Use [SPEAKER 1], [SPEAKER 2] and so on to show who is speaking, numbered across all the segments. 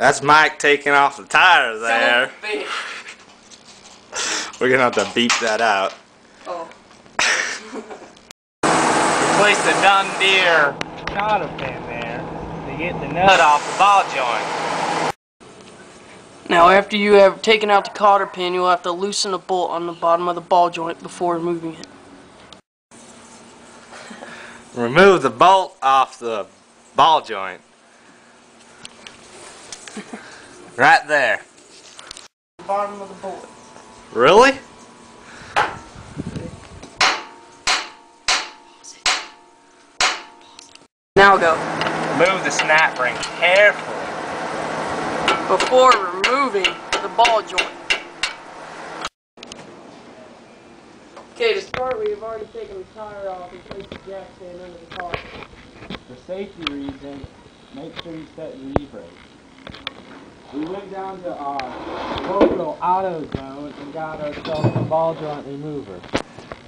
[SPEAKER 1] That's Mike taking off the tires there. We're gonna have to beep that out.
[SPEAKER 2] Oh.
[SPEAKER 1] Replace the Dun Deer cotter pin there to get the nut off the ball joint.
[SPEAKER 2] Now after you have taken out the cotter pin, you'll have to loosen a bolt on the bottom of the ball joint before removing it.
[SPEAKER 1] Remove the bolt off the ball joint. Right there.
[SPEAKER 2] The bottom of the bolt.
[SPEAKER 1] Really?
[SPEAKER 2] Now go.
[SPEAKER 1] Remove the snap ring carefully
[SPEAKER 2] Before removing the ball joint. Okay, to start, we've already taken the tire off and placed the jack stand under the car.
[SPEAKER 1] For safety reasons, make sure you set your e-brake. We went down to our local auto zone and got ourselves a ball joint remover.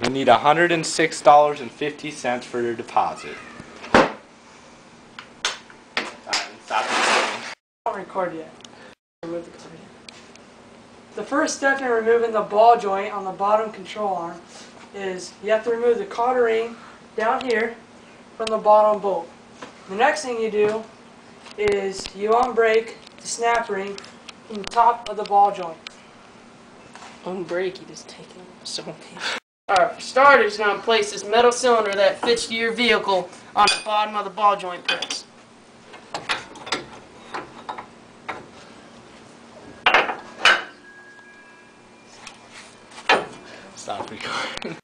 [SPEAKER 1] We need $106.50 for your deposit. Stop recording.
[SPEAKER 2] I don't record yet. Remove the cover. The first step in removing the ball joint on the bottom control arm is you have to remove the cotter ring down here from the bottom bolt. The next thing you do is you unbrake the snap ring from the top of the ball joint. Unbrake, you just take it so Alright, for starters, you're going to place this metal cylinder that fits to your vehicle on the bottom of the ball joint press.
[SPEAKER 1] Stop recording.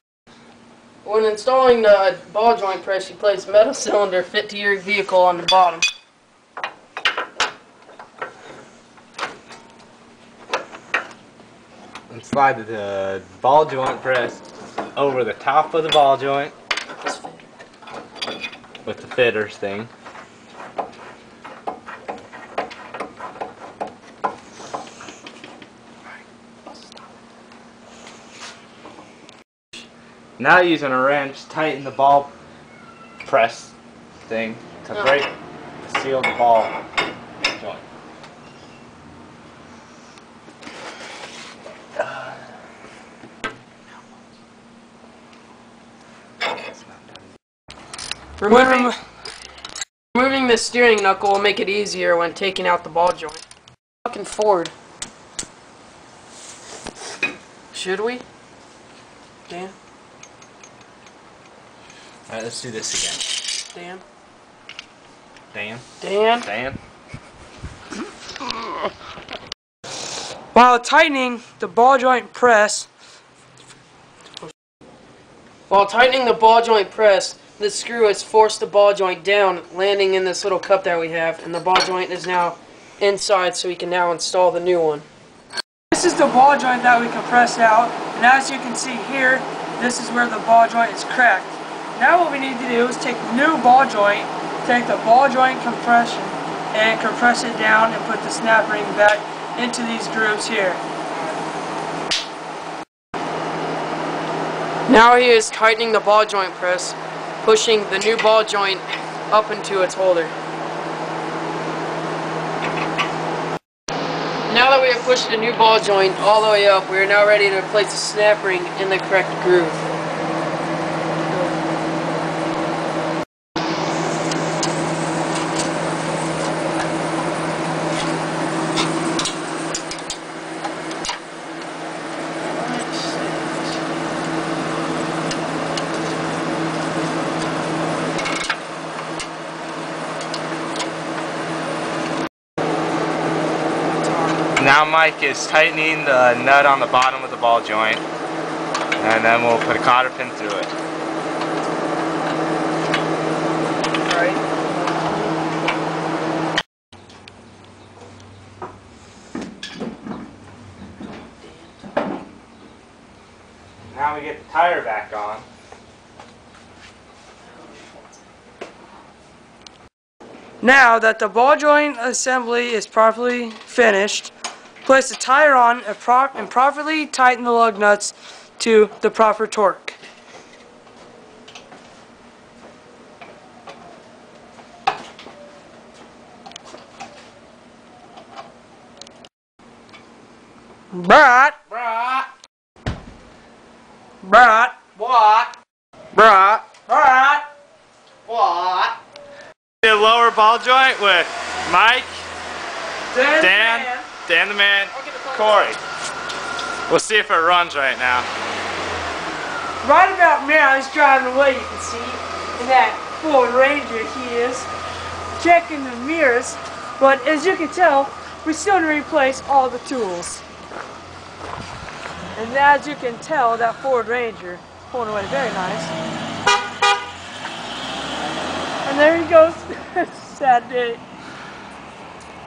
[SPEAKER 2] When installing the ball joint press, you place a metal cylinder fit to your vehicle on the bottom.
[SPEAKER 1] And slide the ball joint press over the top of the ball joint with the fitters thing. Now using a wrench, tighten the ball press thing to break the seal of the ball joint.
[SPEAKER 2] Removing the steering knuckle will make it easier when taking out the ball joint. Looking forward. Should we? Dan?
[SPEAKER 1] Alright, let's do this again.
[SPEAKER 2] Dan?
[SPEAKER 1] Dan?
[SPEAKER 2] Dan?
[SPEAKER 1] Dan?
[SPEAKER 2] While tightening the ball joint press, the screw has forced the ball joint down, landing in this little cup that we have, and the ball joint is now inside, so we can now install the new one. This is the ball joint that we compressed out, and as you can see here, this is where the ball joint is cracked. Now what we need to do is take the new ball joint, take the ball joint compression, and compress it down and put the snap ring back into these grooves here. Now he is tightening the ball joint press, pushing the new ball joint up into its holder. Now that we have pushed the new ball joint all the way up, we are now ready to place the snap ring in the correct groove.
[SPEAKER 1] Now Mike is tightening the nut on the bottom of the ball joint, and then we'll put a cotter pin through it.
[SPEAKER 2] Right.
[SPEAKER 1] Now we get the tire back on.
[SPEAKER 2] Now that the ball joint assembly is properly finished, place the tire on and properly tighten the lug nuts to the proper torque. Brat.
[SPEAKER 1] Brat.
[SPEAKER 2] Brat.
[SPEAKER 1] What? Brat.
[SPEAKER 2] Brat.
[SPEAKER 1] What? The lower ball joint with Mike, Dan the man, Corey. We'll see if it runs right now.
[SPEAKER 2] Right about now, he's driving away, you can see. In that Ford Ranger he is. Checking the mirrors. But as you can tell, we still need to replace all the tools. And as you can tell, that Ford Ranger pulling away very nice. And there he goes. Sad day.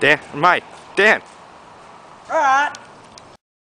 [SPEAKER 1] Dan, Mike, Dan.
[SPEAKER 2] Alright.